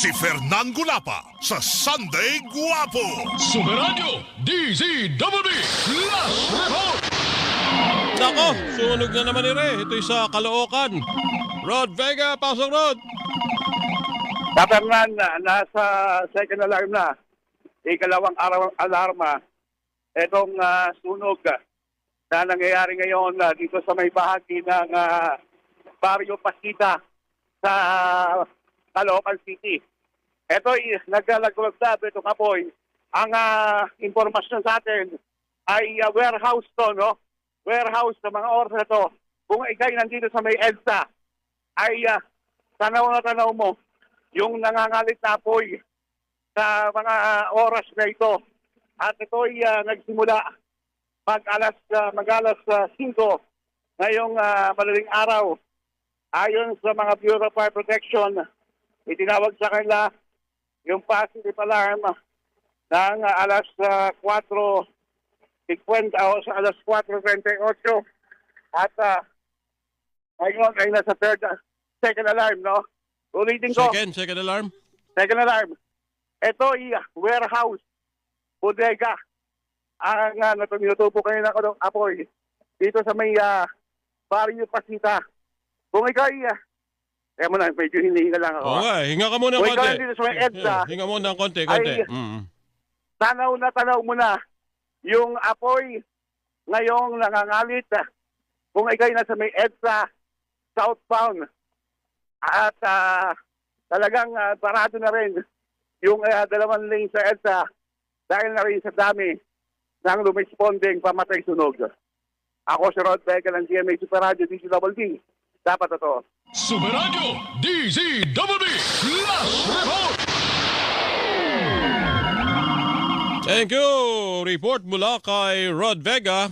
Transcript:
si Fernan Gulapa sa Sunday Guwapo. Super DZWB Last Report. Nako, sunog na naman ni Re. Ito'y sa Caloocan. Rod Vega, pasok Rod. Kapernan, nasa second alarm na. Ikalawang araw ang alarma. Itong sunog na nangyayari ngayon dito sa may bahagi ng Barrio Pasita sa Caloocan City. Ito ay naglalagwag na itong apoy. Ang impormasyon sa atin ay warehouse to, no? Warehouse sa mga oras na to. Kung ikay nandito sa may EDSA, ay tanaw na tanaw mo yung nangangalit na apoy sa mga oras na ito. At ito ay nagsimula mag-alas 5 ngayong madaling araw. Ayon sa mga Bureau of Fire Protection, itinawag sa kanila yung positive alarm ng alas 4:50 o sa alas 4:28. At ngayon ay nasa second alarm, no? Ulitin ko. Second alarm. Second alarm. Ito ay warehouse, bodega. Ang natutupo kanina ko ng apoy dito sa may Barrio Pasita. Kung ikaw ay, kaya mo na, medyo hinihinga lang ako. Oo nga, hinga ka muna ng Kung ikaw konti. nandito sa may EDSA, Hinga muna ng konti. tanaw mo na yung apoy ngayong nangangalit. Kung ikaw ay nasa may EDSA, southbound, at talagang parado na rin yung dalawang lane sa EDSA dahil na rin sa dami ng lumesponding pamatay sunog. Ako si Rod Vega ng GMA Super Radio DZWB. Dapat ito. Super DZWB Last Report. Thank you. Report mula kay Rod Vega.